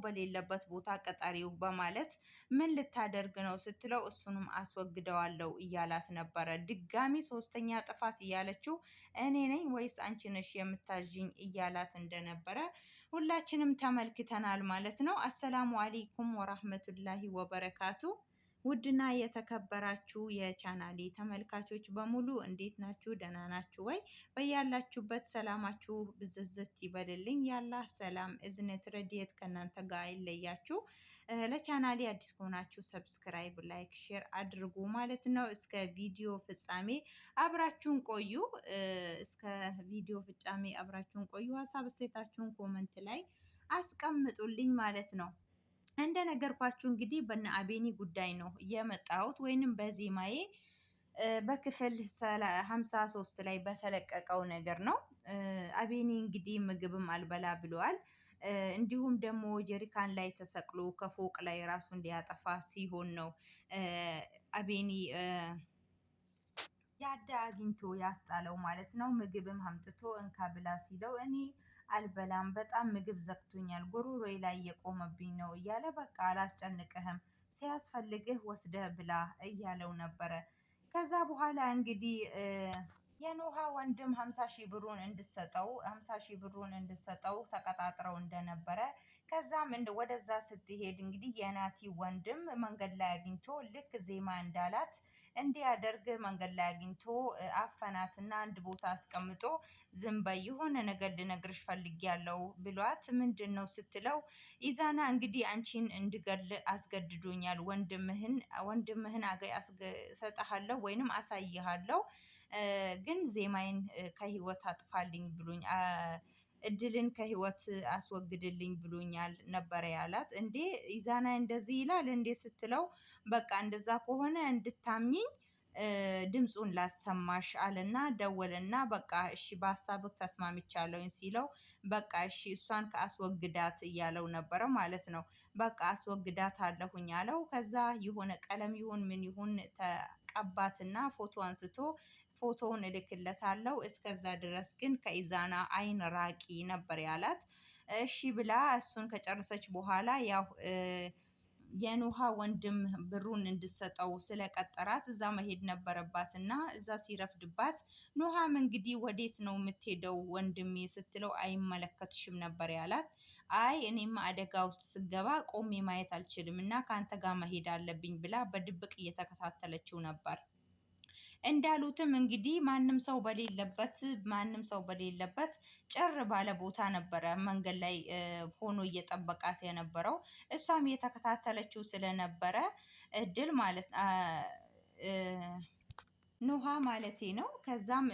በሌለበት ቦታ ቀጣሪው በማለት ምን ልታደርግ ነው ስትለው እሱንም አስወግደዋለሁ እያላት ነበረ። ድጋሚ ሶስተኛ ጥፋት እያለችው እኔ ነኝ ወይስ አንቺ ነሽ የምታዥኝ እያላት እንደነበረ ሁላችንም ተመልክተናል ማለት ነው። አሰላሙ አሌይኩም ወራህመቱላሂ ወበረካቱ። ውድና የተከበራችሁ የቻናሌ ተመልካቾች በሙሉ እንዴት ናችሁ? ደህና ናችሁ ወይ? በያላችሁበት ሰላማችሁ ብዝዝት ይበልልኝ። ያላህ ሰላም እዝነት ረድኤት ከእናንተ ጋር አይለያችሁ። ለቻናሌ አዲስ ከሆናችሁ ሰብስክራይብ፣ ላይክ፣ ሼር አድርጉ ማለት ነው። እስከ ቪዲዮ ፍጻሜ አብራችሁን ቆዩ። እስከ ቪዲዮ ፍጻሜ አብራችሁን ቆዩ። ሀሳብ አስተያየታችሁን ኮመንት ላይ አስቀምጡልኝ ማለት ነው። እንደነገርኳችሁ እንግዲህ በነ አቤኒ ጉዳይ ነው የመጣሁት ወይንም በዜማዬ በክፍል 53 ላይ በተለቀቀው ነገር ነው። አቤኒ እንግዲህ ምግብም አልበላ ብለዋል። እንዲሁም ደግሞ ጀሪካን ላይ ተሰቅሎ ከፎቅ ላይ ራሱን ሊያጠፋ ሲሆን ነው አቤኒ ያዳ አግኝቶ ያስጣለው ማለት ነው። ምግብም አምጥቶ እንካ ብላ ሲለው እኔ አልበላም፣ በጣም ምግብ ዘግቶኛል፣ ጉሮሮዬ ላይ እየቆመብኝ ነው እያለ በቃ አላስጨንቅህም፣ ሲያስፈልግህ ወስደህ ብላ እያለው ነበረ። ከዛ በኋላ እንግዲህ የኖሃ ወንድም 50 ሺህ ብሩን እንድሰጠው ተቀጣጥረው እንደነበረ ከዛም ወደዛ ስትሄድ እንግዲህ የናቲ ወንድም መንገድ ላይ አግኝቶ ልክ ዜማ እንዳላት እንዲያደርግ መንገድ ላይ አግኝቶ አፈናትና አንድ ቦታ አስቀምጦ ዝም በይ የሆነ ነገር ልነግርሽ ፈልጌያለሁ ብሏት ምንድን ነው ስትለው ኢዛና እንግዲህ አንቺን እንድገል አስገድዶኛል፣ ወንድምህን ሰጠሃለሁ ወይንም አሳይሃለሁ፣ ግን ዜማይን ከህይወት አጥፋልኝ ብሎኝ እድልን ከህይወት አስወግድልኝ ብሎኛል ነበረ ያላት። እንዴ ኢዛና እንደዚህ ይላል እንዴ ስትለው በቃ እንደዛ ከሆነ እንድታምኚኝ ድምፁን ላሰማሽ አለና ደወለና በቃ እሺ በሀሳብህ ተስማምቻለሁኝ ሲለው በቃ እሺ እሷን ከአስወግዳት እያለው ነበረ ማለት ነው። በቃ አስወግዳት አለሁኝ አለው። ከዛ የሆነ ቀለም ይሁን ምን ይሁን ተቀባትና ፎቶ አንስቶ ፎቶውን እልክለታለሁ፣ እስከዛ ድረስ ግን ከኢዛና አይን ራቂ ነበር ያላት። እሺ ብላ እሱን ከጨረሰች በኋላ ያው የኖሃ ወንድም ብሩን እንድሰጠው ስለቀጠራት እዛ መሄድ ነበረባት እና እዛ ሲረፍድባት ኖሃም እንግዲህ ወዴት ነው የምትሄደው ወንድሜ ስትለው አይመለከትሽም ነበር ያላት። አይ እኔማ አደጋ ውስጥ ስገባ ቆሜ ማየት አልችልም እና ከአንተ ጋር መሄድ አለብኝ ብላ በድብቅ እየተከታተለችው ነበር። እንዳሉትም እንግዲህ ማንም ሰው በሌለበት ጭር ባለ ቦታ ነበረ መንገድ ላይ ሆኖ እየጠበቃት የነበረው። እሷም እየተከታተለችው ስለነበረ እድል ማለት ኖሃ ማለቴ ነው። ከዛም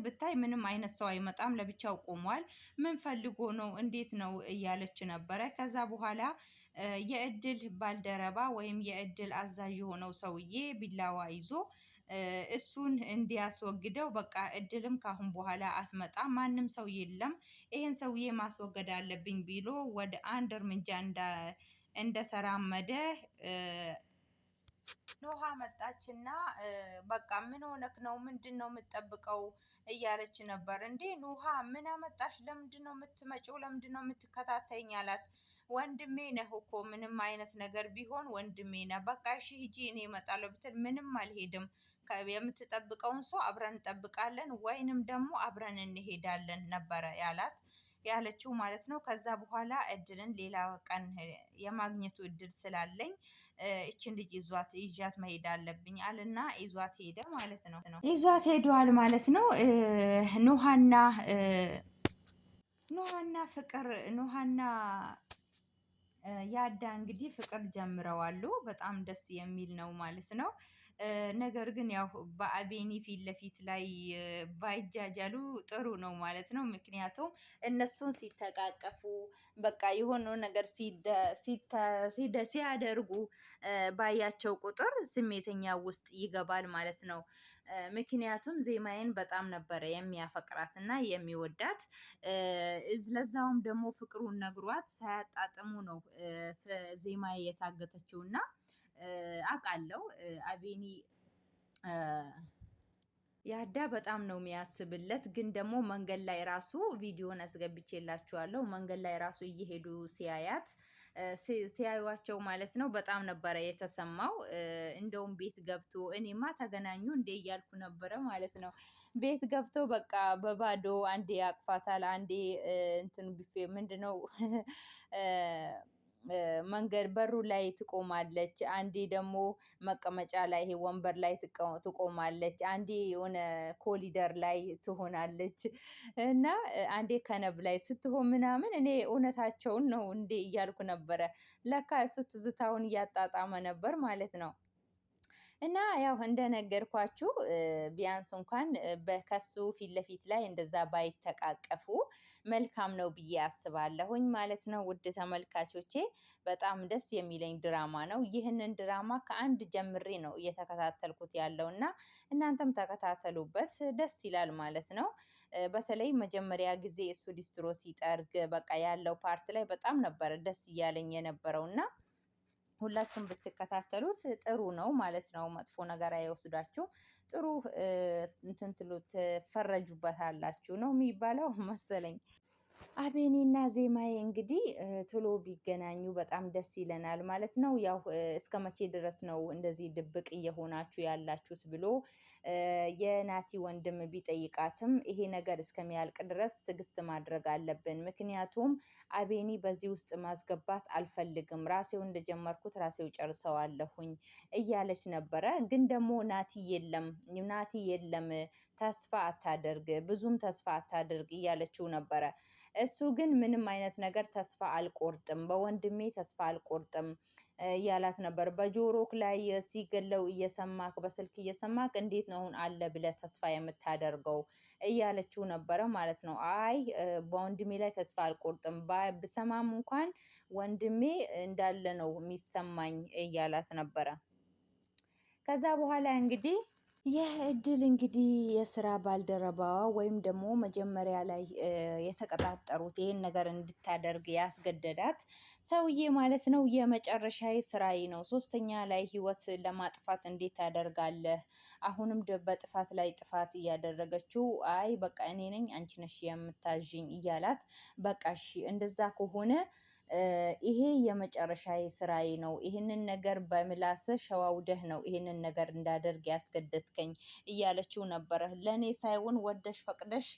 ብታይ ምንም አይነት ሰው አይመጣም፣ ለብቻው ቆሟል። ምን ፈልጎ ነው እንዴት ነው እያለች ነበረ። ከዛ በኋላ የእድል ባልደረባ ወይም የእድል አዛዥ የሆነው ሰውዬ ቢላዋ ይዞ እሱን እንዲያስወግደው በቃ እድልም ካሁን በኋላ አትመጣም፣ ማንም ሰው የለም፣ ይሄን ሰውዬ ማስወገድ አለብኝ ቢሎ ወደ አንድ እርምጃ እንደተራመደ ኖሃ መጣችና በቃ ምን ሆነክ ነው? ምንድን ነው የምትጠብቀው? እያለች ነበር። እንዴ ኖሃ ምን አመጣሽ? ለምንድን ነው የምትመጪው? ለምንድን ነው የምትከታተይኝ? አላት። ወንድሜ ነህ እኮ ምንም አይነት ነገር ቢሆን ወንድሜ ነህ። በቃ እሺ ሂጂ እኔ እመጣለሁ ብትል ምንም አልሄድም፣ የምትጠብቀውን ሰው አብረን እንጠብቃለን ወይንም ደግሞ አብረን እንሄዳለን ነበረ ያለችው ማለት ነው። ከዛ በኋላ እድልን ሌላ ቀን የማግኘቱ እድል ስላለኝ እችን ልጅ ይዣት መሄድ አለብኝ አልና ይዟት ሄደ ማለት ነው። ይዟት ሄደዋል ማለት ነው። ኖሃና ያዳ እንግዲህ ፍቅር ጀምረዋሉ። በጣም ደስ የሚል ነው ማለት ነው። ነገር ግን ያው በአቤኒ ፊት ለፊት ላይ ባይጃጃሉ ጥሩ ነው ማለት ነው። ምክንያቱም እነሱን ሲተቃቀፉ በቃ የሆነው ነገር ሲያደርጉ ባያቸው ቁጥር ስሜተኛ ውስጥ ይገባል ማለት ነው። ምክንያቱም ዜማዬን በጣም ነበረ የሚያፈቅራት እና የሚወዳት። ለዛውም ደግሞ ፍቅሩን ነግሯት ሳያጣጥሙ ነው ዜማዬ የታገተችው እና አውቃለሁ አቤኒ ያዳ በጣም ነው የሚያስብለት። ግን ደግሞ መንገድ ላይ ራሱ ቪዲዮን አስገብቼላችኋለሁ። መንገድ ላይ ራሱ እየሄዱ ሲያያት ሲያዩዋቸው ማለት ነው በጣም ነበረ የተሰማው። እንደውም ቤት ገብቶ እኔማ ተገናኙ እንዴ እያልኩ ነበረ ማለት ነው። ቤት ገብቶ በቃ በባዶ አንዴ ያቅፋታል፣ አንዴ እንትን ቢፌ ምንድነው መንገድ በሩ ላይ ትቆማለች። አንዴ ደግሞ መቀመጫ ላይ ይሄ ወንበር ላይ ትቆማለች። አንዴ የሆነ ኮሊደር ላይ ትሆናለች እና አንዴ ከነብ ላይ ስትሆን ምናምን እኔ እውነታቸውን ነው እንዴ እያልኩ ነበረ። ለካ እሱ ትዝታውን እያጣጣመ ነበር ማለት ነው። እና ያው እንደነገርኳችሁ ቢያንስ እንኳን ከሱ ፊት ለፊት ላይ እንደዛ ባይተቃቀፉ መልካም ነው ብዬ አስባለሁኝ ማለት ነው። ውድ ተመልካቾቼ በጣም ደስ የሚለኝ ድራማ ነው። ይህንን ድራማ ከአንድ ጀምሬ ነው እየተከታተልኩት ያለው እና እናንተም ተከታተሉበት፣ ደስ ይላል ማለት ነው። በተለይ መጀመሪያ ጊዜ እሱ ሊስትሮ ሲጠርግ በቃ ያለው ፓርት ላይ በጣም ነበረ ደስ እያለኝ የነበረው እና ሁላችሁም ብትከታተሉት ጥሩ ነው ማለት ነው። መጥፎ ነገር አይወስዳችሁ፣ ጥሩ እንትን ትፈረጁበታላችሁ ነው የሚባለው መሰለኝ። አቤኔና ዜማዬ እንግዲህ ቶሎ ቢገናኙ በጣም ደስ ይለናል ማለት ነው። ያው እስከ መቼ ድረስ ነው እንደዚህ ድብቅ እየሆናችሁ ያላችሁት ብሎ የናቲ ወንድም ቢጠይቃትም ይሄ ነገር እስከሚያልቅ ድረስ ትዕግስት ማድረግ አለብን። ምክንያቱም አቤኒ በዚህ ውስጥ ማስገባት አልፈልግም፣ ራሴው እንደጀመርኩት ራሴው ጨርሰዋለሁኝ እያለች ነበረ። ግን ደግሞ ናቲ የለም ተስፋ አታደርግ፣ ብዙም ተስፋ አታደርግ እያለችው ነበረ። እሱ ግን ምንም አይነት ነገር ተስፋ አልቆርጥም፣ በወንድሜ ተስፋ አልቆርጥም እያላት ነበር። በጆሮክ ላይ ሲገለው እየሰማክ በስልክ እየሰማክ እንዴት ነው አሁን አለ ብለህ ተስፋ የምታደርገው እያለችው ነበረ ማለት ነው። አይ በወንድሜ ላይ ተስፋ አልቆርጥም፣ ብሰማም እንኳን ወንድሜ እንዳለ ነው የሚሰማኝ እያላት ነበረ። ከዛ በኋላ እንግዲህ የእድል እንግዲህ የስራ ባልደረባዋ ወይም ደግሞ መጀመሪያ ላይ የተቀጣጠሩት ይሄን ነገር እንድታደርግ ያስገደዳት ሰውዬ ማለት ነው። የመጨረሻዬ ስራዬ ነው፣ ሶስተኛ ላይ ህይወት ለማጥፋት እንዴት ታደርጋለህ? አሁንም በጥፋት ላይ ጥፋት እያደረገችው፣ አይ በቃ እኔ ነኝ አንቺ ነሽ የምታዥኝ እያላት፣ በቃ እሺ እንደዛ ከሆነ ይሄ የመጨረሻዬ ስራዬ ነው። ይህንን ነገር በምላስህ ሸዋውደህ ነው ይህንን ነገር እንዳደርግ ያስገደድከኝ እያለችው ነበረ። ለእኔ ሳይሆን ወደሽ ፈቅደሽ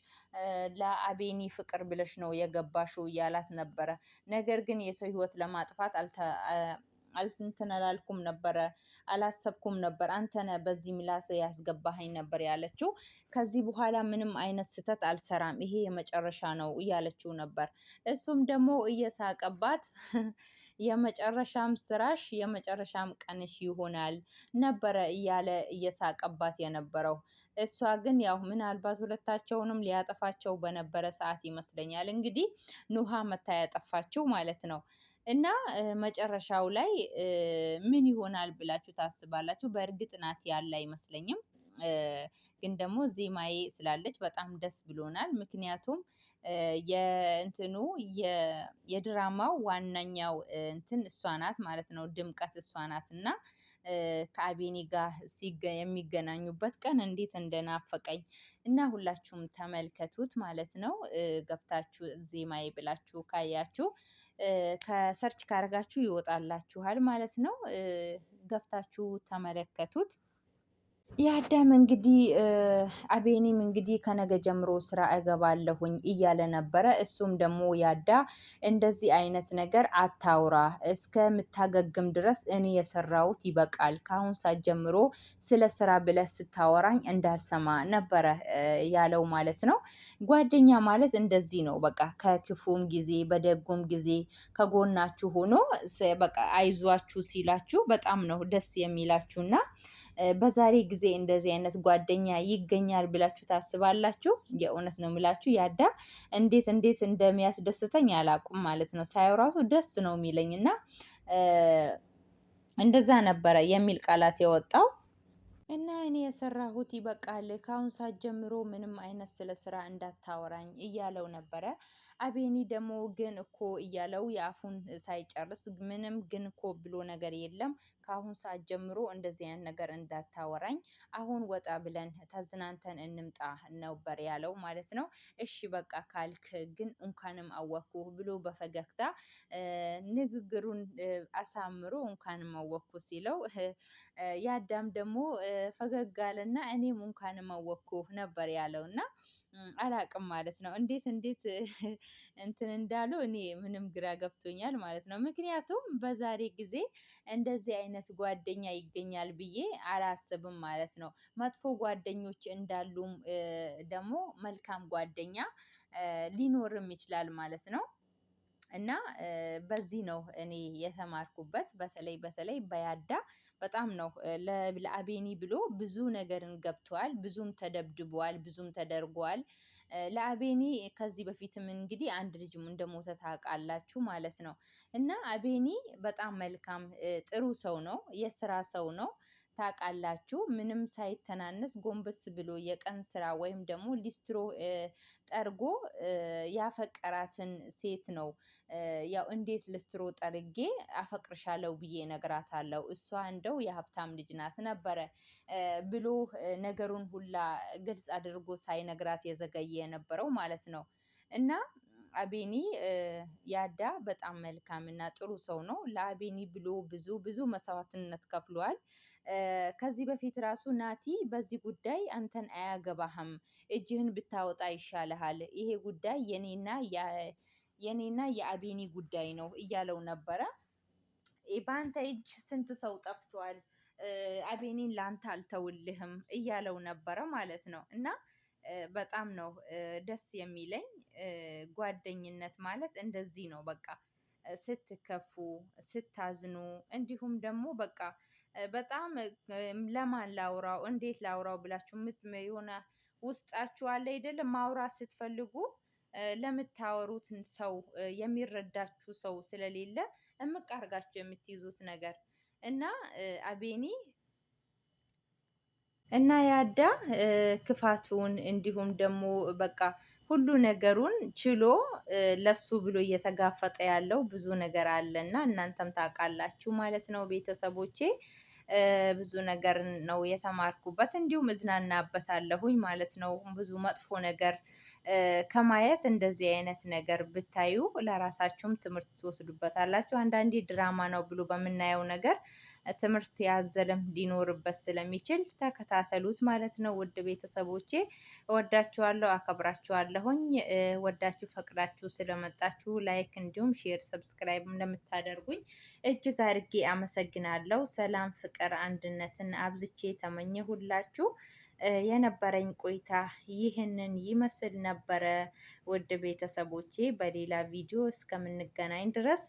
ለአቤኒ ፍቅር ብለሽ ነው የገባሽው እያላት ነበረ። ነገር ግን የሰው ህይወት ለማጥፋት እንትን አላልኩም ነበረ፣ አላሰብኩም ነበር፣ አንተነ በዚህ ምላስ ያስገባኸኝ ነበር ያለችው። ከዚህ በኋላ ምንም አይነት ስህተት አልሰራም፣ ይሄ የመጨረሻ ነው እያለችው ነበር። እሱም ደግሞ እየሳቀባት የመጨረሻም ስራሽ የመጨረሻም ቀንሽ ይሆናል ነበረ እያለ እየሳቀባት የነበረው። እሷ ግን ያው ምናልባት ሁለታቸውንም ሊያጠፋቸው በነበረ ሰዓት ይመስለኛል እንግዲህ ኑሃ መታ ያጠፋችው ማለት ነው። እና መጨረሻው ላይ ምን ይሆናል ብላችሁ ታስባላችሁ? በእርግጥ ናት ያለ አይመስለኝም። ግን ደግሞ ዜማዬ ስላለች በጣም ደስ ብሎናል። ምክንያቱም የእንትኑ የድራማው ዋናኛው እንትን እሷ ናት ማለት ነው። ድምቀት እሷ ናት እና ከአቤኒ ጋር የሚገናኙበት ቀን እንዴት እንደናፈቀኝ እና ሁላችሁም ተመልከቱት ማለት ነው። ገብታችሁ ዜማዬ ብላችሁ ካያችሁ ከሰርች ካረጋችሁ ይወጣላችኋል ማለት ነው። ገብታችሁ ተመለከቱት። የአዳም እንግዲህ አቤኒም እንግዲህ ከነገ ጀምሮ ስራ እገባለሁኝ እያለ ነበረ። እሱም ደግሞ ያዳ እንደዚህ አይነት ነገር አታውራ፣ እስከምታገግም ድረስ እኔ የሰራሁት ይበቃል፣ ከአሁን ሰዓት ጀምሮ ስለ ስራ ብለህ ስታወራኝ እንዳልሰማ ነበረ ያለው ማለት ነው። ጓደኛ ማለት እንደዚህ ነው። በቃ ከክፉም ጊዜ በደጉም ጊዜ ከጎናችሁ ሆኖ በቃ አይዟችሁ ሲላችሁ በጣም ነው ደስ የሚላችሁና በዛሬ ጊዜ እንደዚህ አይነት ጓደኛ ይገኛል ብላችሁ ታስባላችሁ? የእውነት ነው የምላችሁ። ያዳ እንዴት እንደሚያስደስተኝ አላውቅም ማለት ነው። ሳየው ራሱ ደስ ነው የሚለኝ እና እንደዛ ነበረ የሚል ቃላት የወጣው እና እኔ የሰራሁት ይበቃል፣ ከአሁን ሰዓት ጀምሮ ምንም አይነት ስለ ስራ እንዳታወራኝ እያለው ነበረ። አቤኒ ደግሞ ግን እኮ እያለው የአፉን ሳይጨርስ ምንም ግን እኮ ብሎ ነገር የለም። ከአሁን ሰዓት ጀምሮ እንደዚህ አይነት ነገር እንዳታወራኝ፣ አሁን ወጣ ብለን ተዝናንተን እንምጣ ነበር ያለው ማለት ነው። እሺ በቃ ካልክ ግን እንኳንም አወኩ ብሎ በፈገግታ ንግግሩን አሳምሮ እንኳንም አወኩ ሲለው ያዳም ደግሞ ፈገግ አለና እኔም እንኳንም አወኩ ነበር ያለው እና አላቅም ማለት ነው። እንዴት እንትን እንዳሉ እኔ ምንም ግራ ገብቶኛል ማለት ነው። ምክንያቱም በዛሬ ጊዜ እንደዚህ አይነት ጓደኛ ይገኛል ብዬ አላስብም ማለት ነው። መጥፎ ጓደኞች እንዳሉም ደግሞ መልካም ጓደኛ ሊኖርም ይችላል ማለት ነው። እና በዚህ ነው እኔ የተማርኩበት። በተለይ በያዳ በጣም ነው ለአቤኒ ብሎ ብዙ ነገርን ገብቷል። ብዙም ተደብድቧል፣ ብዙም ተደርጓል። ለአቤኒ ከዚህ በፊትም እንግዲህ አንድ ልጅ እንደሞተ ታውቃላችሁ ማለት ነው። እና አቤኒ በጣም መልካም ጥሩ ሰው ነው፣ የስራ ሰው ነው። ታውቃላችሁ ምንም ሳይተናነስ ጎንበስ ብሎ የቀን ስራ ወይም ደግሞ ሊስትሮ ጠርጎ ያፈቀራትን ሴት ነው ያው እንዴት ልስትሮ ጠርጌ አፈቅርሻለሁ ብዬ እነግራታለሁ፣ እሷ እንደው የሀብታም ልጅ ናት ነበረ ብሎ ነገሩን ሁላ ግልጽ አድርጎ ሳይነግራት የዘገየ የነበረው ማለት ነው። እና አቤኒ ያዳ በጣም መልካም እና ጥሩ ሰው ነው። ለአቤኒ ብሎ ብዙ መስዋዕትነት ከፍሏል። ከዚህ በፊት ራሱ ናቲ በዚህ ጉዳይ አንተን አያገባህም፣ እጅህን ብታወጣ ይሻልሃል፣ ይሄ ጉዳይ የኔና የአቤኒ ጉዳይ ነው እያለው ነበረ። በአንተ እጅ ስንት ሰው ጠፍቷል፣ አቤኒን ላንተ አልተውልህም እያለው ነበረ ማለት ነው። እና በጣም ነው ደስ የሚለኝ። ጓደኝነት ማለት እንደዚህ ነው በቃ። ስትከፉ፣ ስታዝኑ እንዲሁም ደግሞ በቃ በጣም ለማን ላውራው እንዴት ላውራው ብላችሁ የሆነ ውስጣችሁ አለ አይደለም ማውራት ስትፈልጉ ለምታወሩትን ሰው የሚረዳችሁ ሰው ስለሌለ እምቅ አድርጋችሁ የምትይዙት ነገር እና አቤኒ እና ያዳ ክፋቱን እንዲሁም ደግሞ በቃ ሁሉ ነገሩን ችሎ ለሱ ብሎ እየተጋፈጠ ያለው ብዙ ነገር አለና እናንተም ታውቃላችሁ ማለት ነው ቤተሰቦቼ። ብዙ ነገር ነው የተማርኩበት እንዲሁም እዝናናበታለሁኝ ማለት ነው። ብዙ መጥፎ ነገር ከማየት እንደዚህ አይነት ነገር ብታዩ ለራሳችሁም ትምህርት ትወስዱበታላችሁ። አንዳንዴ ድራማ ነው ብሎ በምናየው ነገር ትምህርት ያዘለም ሊኖርበት ስለሚችል ተከታተሉት ማለት ነው። ውድ ቤተሰቦቼ እወዳችኋለሁ፣ አከብራችኋለሁኝ። ወዳችሁ ፈቅዳችሁ ስለመጣችሁ ላይክ እንዲሁም ሼር ሰብስክራይብ እንደምታደርጉኝ እጅግ አድርጌ አመሰግናለሁ። ሰላም፣ ፍቅር፣ አንድነትን አብዝቼ ተመኘሁላችሁ። የነበረኝ ቆይታ ይህንን ይመስል ነበረ። ውድ ቤተሰቦቼ በሌላ ቪዲዮ እስከምንገናኝ ድረስ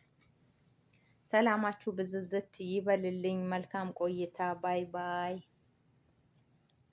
ሰላማችሁ ብዝዝት ይበልልኝ። መልካም ቆይታ። ባይ ባይ።